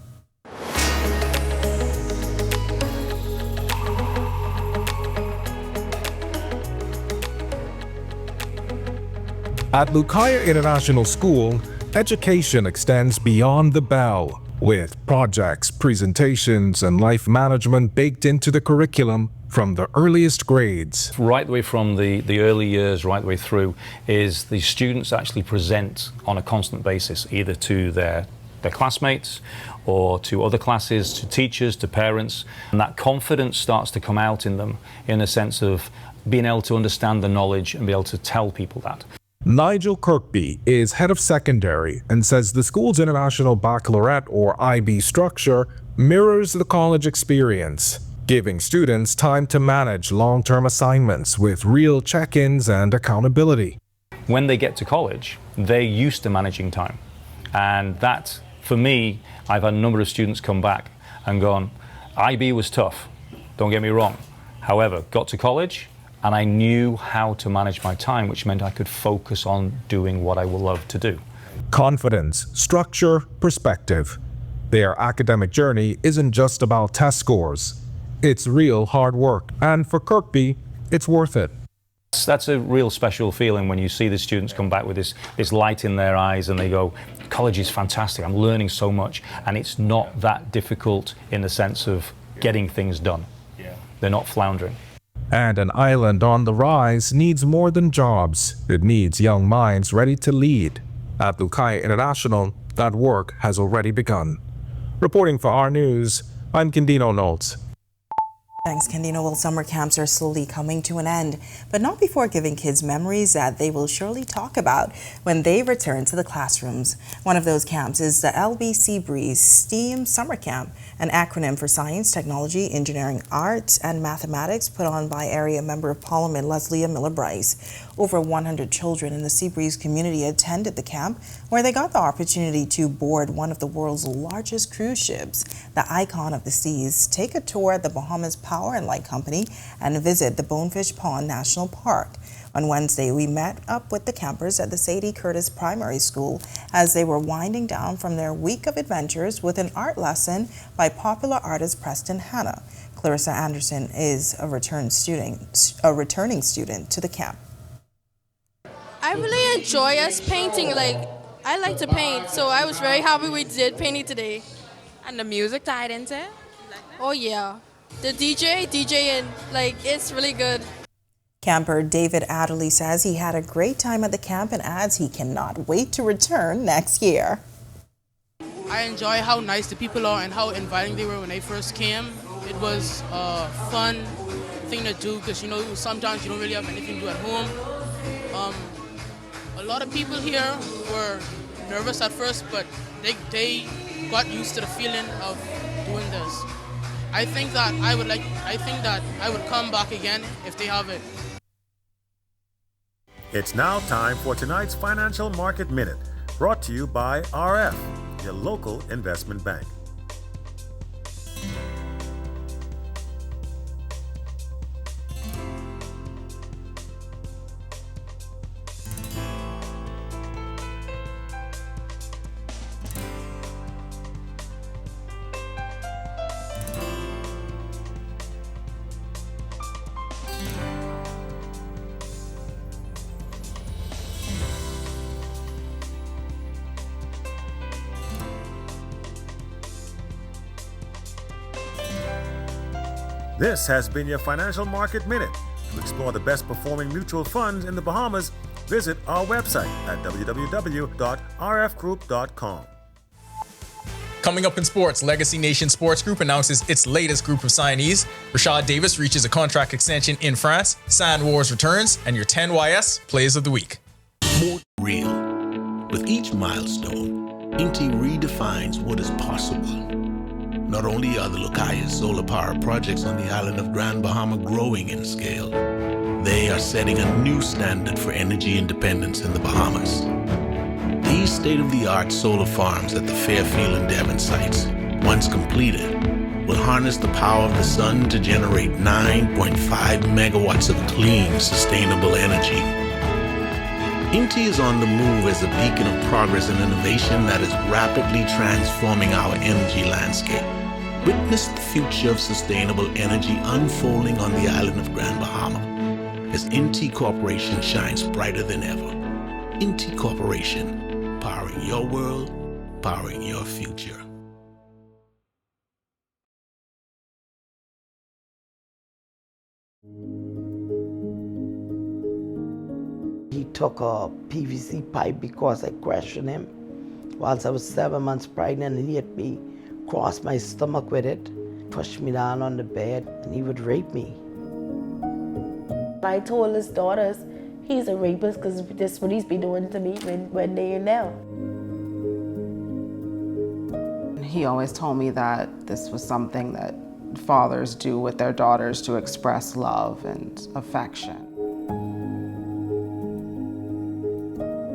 At Lakaya International School, education extends beyond the bell, with projects, presentations, and life management baked into the curriculum from the earliest grades. Right the way from the early years, right the way through, is the students actually present on a constant basis, either to their classmates or to other classes, to teachers, to parents. And that confidence starts to come out in them in a sense of being able to understand the knowledge and be able to tell people that. Nigel Kirkby is head of secondary and says the school's International Baccalaureate, or IB, structure mirrors the college experience, giving students time to manage long-term assignments with real check-ins and accountability. When they get to college, they're used to managing time. And that, for me, I've had a number of students come back and gone, IB was tough, don't get me wrong. However, got to college, and I knew how to manage my time, which meant I could focus on doing what I will love to do. Confidence, structure, perspective. Their academic journey isn't just about test scores. It's real hard work, and for Kirkby, it's worth it. That's a real special feeling when you see the students come back with this light in their eyes and they go, college is fantastic, I'm learning so much, and it's not that difficult in the sense of getting things done. They're not floundering. And an island on the rise needs more than jobs. It needs young minds ready to lead. At Lukai International, that work has already begun. Reporting for Our News, I'm Candino Knowles. Thanks, Candino. Well, summer camps are slowly coming to an end, but not before giving kids memories that they will surely talk about when they return to the classrooms. One of those camps is the LBC Breeze STEAM Summer Camp, an acronym for Science, Technology, Engineering, Arts, and Mathematics, put on by Area Member of Parliament Leslie Miller-Bryce. Over 100 children in the Seabreeze community attended the camp, where they got the opportunity to board one of the world's largest cruise ships, the Icon of the Seas, take a tour at the Bahamas Power and Light Company, and visit the Bonefish Pond National Park. On Wednesday, we met up with the campers at the Sadie Curtis Primary School as they were winding down from their week of adventures with an art lesson by popular artist Preston Hanna. Clarissa Anderson is a returning student to the camp. I really enjoy us painting. I like to paint, so I was very happy we did painting today. And the music tied into it? Oh yeah, the DJ and it's really good. Camper David Adderley says he had a great time at the camp and adds he cannot wait to return next year. I enjoy how nice the people are and how inviting they were when they first came. It was a fun thing to do because, sometimes you don't really have anything to do at home. A lot of people here were nervous at first, but they got used to the feeling of doing this. I think that I would come back again if they have it. It's now time for tonight's Financial Market Minute, brought to you by RF, your local investment bank. This has been your Financial Market Minute. To explore the best performing mutual funds in the Bahamas, visit our website at www.rfgroup.com. Coming up in sports, Legacy Nation Sports Group announces its latest group of signees. Rashad Davis reaches a contract extension in France. Sand Wars returns, and your 10YS Plays of the Week. More real. With each milestone, Inti redefines what is possible. Not only are the Lucayas solar power projects on the island of Grand Bahama growing in scale, they are setting a new standard for energy independence in the Bahamas. These state-of-the-art solar farms at the Fairfield and Devon sites, once completed, will harness the power of the sun to generate 9.5 megawatts of clean, sustainable energy. Inti is on the move as a beacon of progress and innovation that is rapidly transforming our energy landscape. Witness the future of sustainable energy unfolding on the island of Grand Bahama as Inti Corporation shines brighter than ever. Inti Corporation, powering your world, powering your future. He took a PVC pipe because I questioned him whilst I was 7 months pregnant, and he hit me across my stomach with it, pushed me down on the bed, and he would rape me. I told his daughters he's a rapist because that's what he's been doing to me when they're in there. He always told me that this was something that fathers do with their daughters to express love and affection.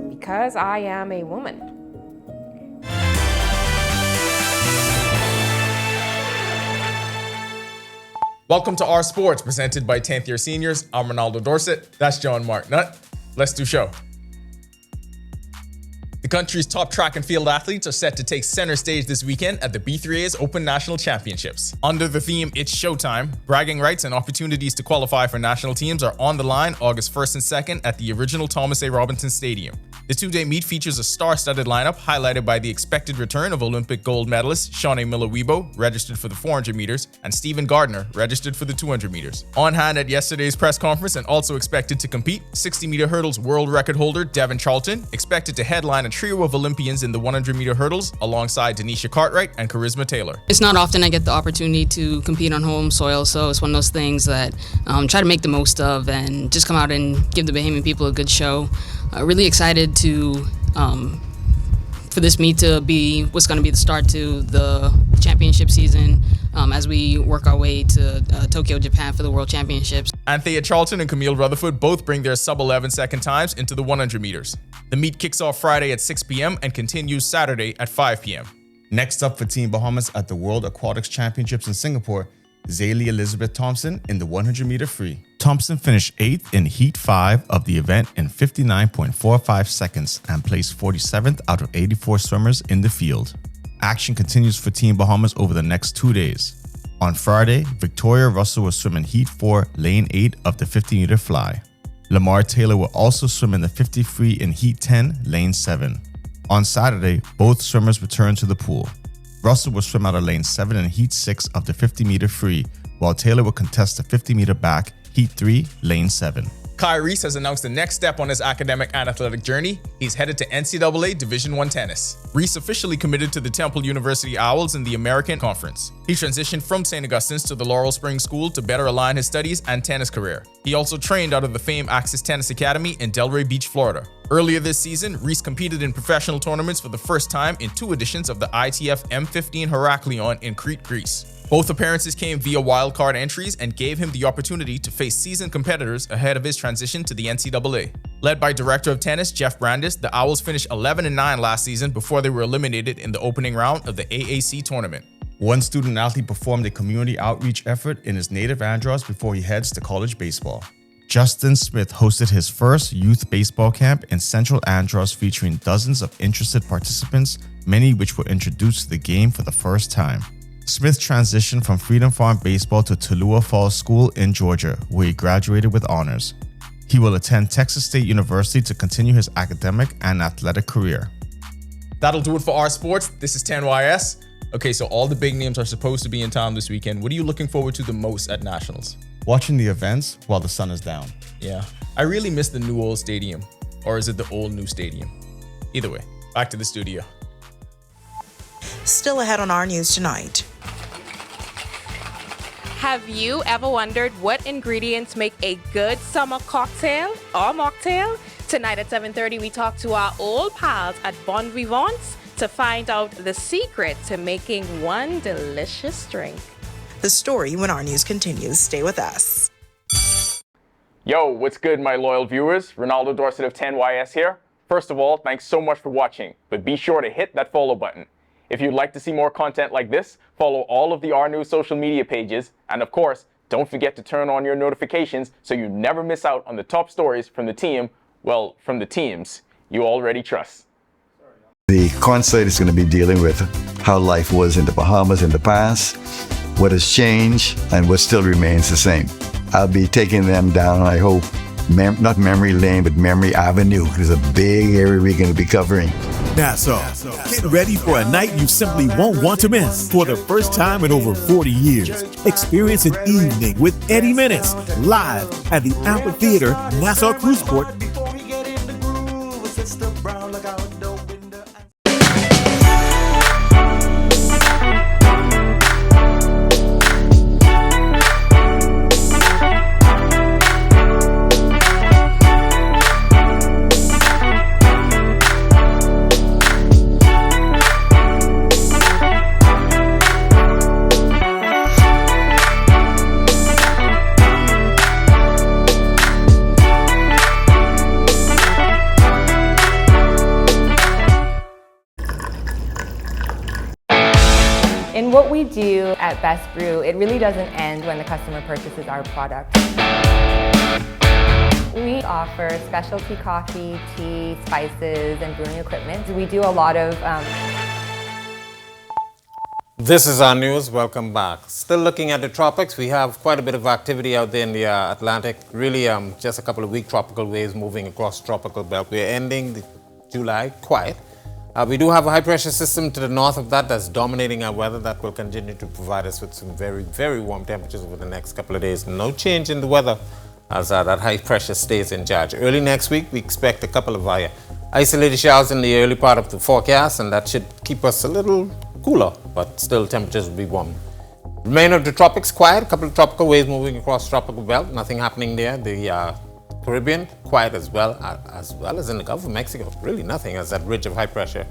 Because I am a woman. Welcome to Our Sports, presented by 10th Year Seniors. I'm Ronaldo Dorset. That's John Mark Nutt. Let's do show. The country's top track and field athletes are set to take center stage this weekend at the B3A's Open National Championships. Under the theme It's Showtime, bragging rights and opportunities to qualify for national teams are on the line August 1st and 2nd at the original Thomas A. Robinson Stadium. The two-day meet features a star-studded lineup highlighted by the expected return of Olympic gold medalist Shawnee Miller-Weibo, registered for the 400 meters, and Stephen Gardner, registered for the 200 meters. On hand at yesterday's press conference and also expected to compete, 60-meter hurdles world record holder Devin Charlton expected to headline a trio of Olympians in the 100-meter hurdles alongside Denisha Cartwright and Charisma Taylor. It's not often I get the opportunity to compete on home soil, so it's one of those things that try to make the most of and just come out and give the Bahamian people a good show. Really excited to for this meet to be what's going to be the start to the championship season as we work our way to Tokyo, Japan for the World Championships. Anthea Charlton and Camille Rutherford both bring their sub-11 second times into the 100 meters. The meet kicks off Friday at 6 p.m. and continues Saturday at 5 p.m. Next up for Team Bahamas at the World Aquatics Championships in Singapore, Zaylee Elizabeth Thompson in the 100-meter free. Thompson finished 8th in Heat 5 of the event in 59.45 seconds and placed 47th out of 84 swimmers in the field. Action continues for Team Bahamas over the next 2 days. On Friday, Victoria Russell will swim in Heat 4, Lane 8 of the 50-meter fly. Lamar Taylor will also swim in the 50 free in Heat 10, Lane 7. On Saturday, both swimmers return to the pool. Russell will swim out of Lane 7 in Heat 6 of the 50-meter free, while Taylor will contest the 50-meter back, Heat 3, Lane 7. Kai Reese has announced the next step on his academic and athletic journey. He's headed to NCAA Division I tennis. Reese officially committed to the Temple University Owls in the American Conference. He transitioned from St. Augustine's to the Laurel Springs School to better align his studies and tennis career. He also trained out of the famed Axis Tennis Academy in Delray Beach, Florida. Earlier this season, Reese competed in professional tournaments for the first time in 2 editions of the ITF M15 Heraklion in Crete, Greece. Both appearances came via wildcard entries and gave him the opportunity to face seasoned competitors ahead of his transition to the NCAA. Led by Director of Tennis Jeff Brandis, the Owls finished 11-9 last season before they were eliminated in the opening round of the AAC tournament. One student athlete performed a community outreach effort in his native Andros before he heads to college baseball. Justin Smith hosted his first youth baseball camp in Central Andros featuring dozens of interested participants, many which were introduced to the game for the first time. Smith transitioned from Freedom Farm Baseball to Tallua Falls School in Georgia, where he graduated with honors. He will attend Texas State University to continue his academic and athletic career. That'll do it for our sports. This is 10YS. Okay, so all the big names are supposed to be in town this weekend. What are you looking forward to the most at Nationals? Watching the events while the sun is down. Yeah, I really miss the new old stadium. Or is it the old new stadium? Either way, back to the studio. Still ahead on our news tonight. Have you ever wondered what ingredients make a good summer cocktail or mocktail? Tonight at 7:30, we talk to our old pals at Bon Vivants to find out the secret to making one delicious drink. The story when our news continues. Stay with us. Yo, what's good, my loyal viewers? Ronaldo Dorset of 10YS here. First of all, thanks so much for watching, but be sure to hit that follow button. If you'd like to see more content like this, follow all of the Our News social media pages, and of course, don't forget to turn on your notifications so you never miss out on the top stories from the team, well, from the teams you already trust. The concert is going to be dealing with how life was in the Bahamas in the past, what has changed, and what still remains the same. I'll be taking them down, I hope, not memory lane, but memory avenue. There's a big area we're going to be covering. Nassau, get ready for a night you simply won't want to miss. For the first time in over 40 years, experience an evening with Eddie Menace live at the Amphitheater, Nassau Cruiseport. In what we do at Best Brew, it really doesn't end when the customer purchases our product. We offer specialty coffee, tea, spices, and brewing equipment. We do a lot of This is our news. Welcome back. Still looking at the tropics. We have quite a bit of activity out there in the Atlantic. Really, just a couple of weak tropical waves moving across the tropical belt. We're ending July quiet. We do have a high pressure system to the north of that's dominating our weather. That will continue to provide us with some very, very warm temperatures over the next couple of days. No change in the weather as that high pressure stays in charge. Early next week, we expect a couple of isolated showers in the early part of the forecast, and that should keep us a little cooler, but still temperatures will be warm. Remainder of the tropics quiet. A couple of tropical waves moving across the tropical belt. Nothing happening there. The Caribbean quiet as well as in the Gulf of Mexico. Really nothing as that ridge of high pressure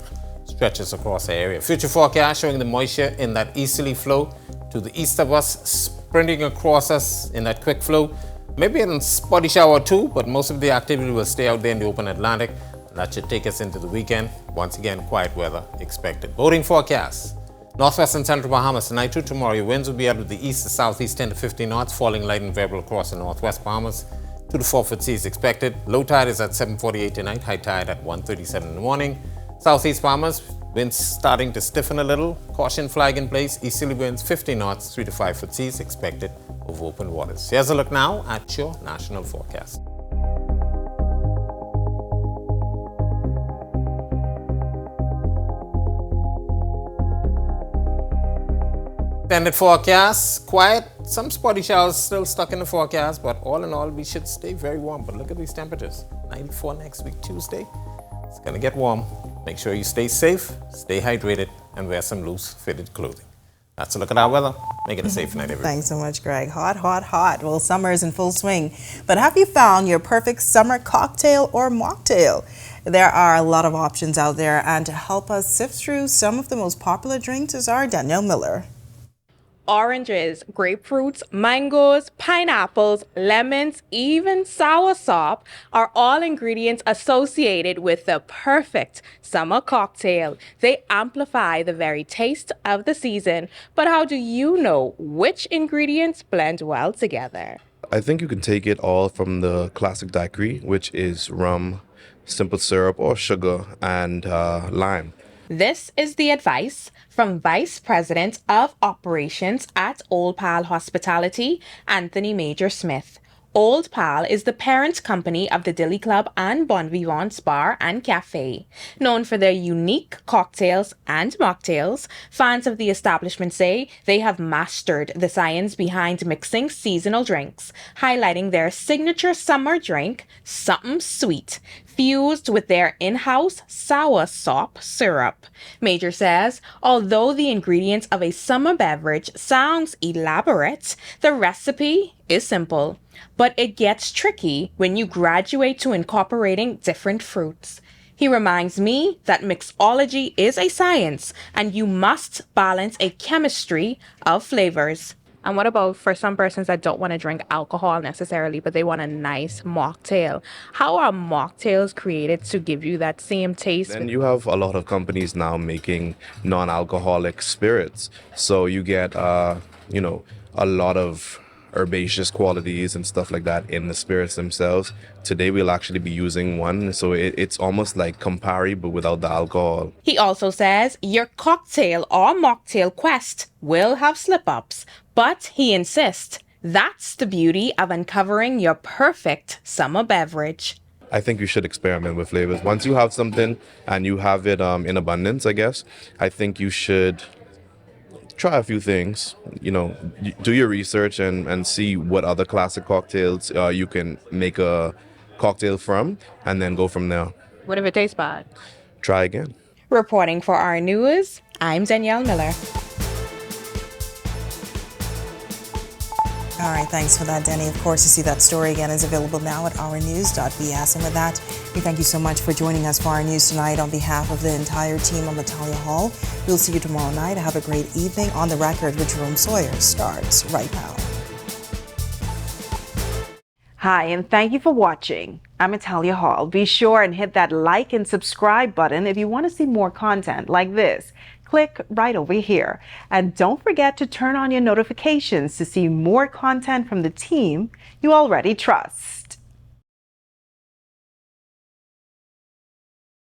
stretches across the area. Future forecast showing the moisture in that easterly flow to the east of us, sprinting across us in that quick flow. Maybe a spotty shower or two, but most of the activity will stay out there in the open Atlantic. That should take us into the weekend. Once again, quiet weather expected. Boating forecast. Northwest and central Bahamas tonight to tomorrow. Your winds will be out of the east to southeast 10 to 15 knots, falling light and variable across the northwest Bahamas. 2 to 4 foot seas expected. Low tide is at 7:48 tonight. High tide at 1:37 in the morning. Southeast Bahamas, winds starting to stiffen a little. Caution flag in place. Easterly winds 15 knots, 3 to 5 foot seas expected over open waters. Here's a look now at your national forecast. Extended forecast, quiet, some spotty showers still stuck in the forecast, but all in all, we should stay very warm. But look at these temperatures, 94 next week, Tuesday. It's gonna get warm. Make sure you stay safe, stay hydrated, and wear some loose fitted clothing. That's a look at our weather. Make it a safe night, everyone. Thanks so much, Greg. Hot, hot, hot. Well, summer is in full swing. But have you found your perfect summer cocktail or mocktail? There are a lot of options out there, and to help us sift through some of the most popular drinks is our Danielle Miller. Oranges, grapefruits, mangoes, pineapples, lemons, even soursop are all ingredients associated with the perfect summer cocktail. They amplify the very taste of the season. But how do you know which ingredients blend well together? I think you can take it all from the classic daiquiri, which is rum, simple syrup or sugar, and lime. This is the advice from Vice President of Operations at Old Pal Hospitality, Anthony Major Smith. Old Pal is the parent company of the Dilly Club and Bon Vivant's Bar and Cafe. Known for their unique cocktails and mocktails, fans of the establishment say they have mastered the science behind mixing seasonal drinks, highlighting their signature summer drink, Something Sweet, fused with their in-house soursop syrup. Major says, although the ingredients of a summer beverage sounds elaborate, the recipe is simple. But it gets tricky when you graduate to incorporating different fruits. He reminds me that mixology is a science and you must balance a chemistry of flavors. And what about for some persons that don't want to drink alcohol necessarily, but they want a nice mocktail? How are mocktails created to give you that same taste? Then you have a lot of companies now making non-alcoholic spirits. So you get, a lot of herbaceous qualities and stuff like that in the spirits themselves. Today we'll actually be using one, so it's almost like Campari but without the alcohol. He also says your cocktail or mocktail quest will have slip-ups, but he insists that's the beauty of uncovering your perfect summer beverage. I think you should experiment with flavors. Once you have something and you have it in abundance, I guess, I think you should try a few things, do your research and see what other classic cocktails you can make a cocktail from, and then go from there. What if it tastes bad? Try again. Reporting for Our News, I'm Danielle Miller. All right, thanks for that, Danny. Of course, to see that story again is available now at ournews.bs. And with that, we thank you so much for joining us for our news tonight. On behalf of the entire team, I'm Natalia Hall. We'll see you tomorrow night. Have a great evening. On the Record with Jerome Sawyer starts right now. Hi, and thank you for watching. I'm Natalia Hall. Be sure and hit that like and subscribe button if you want to see more content like this. Click right over here. And don't forget to turn on your notifications to see more content from the team you already trust.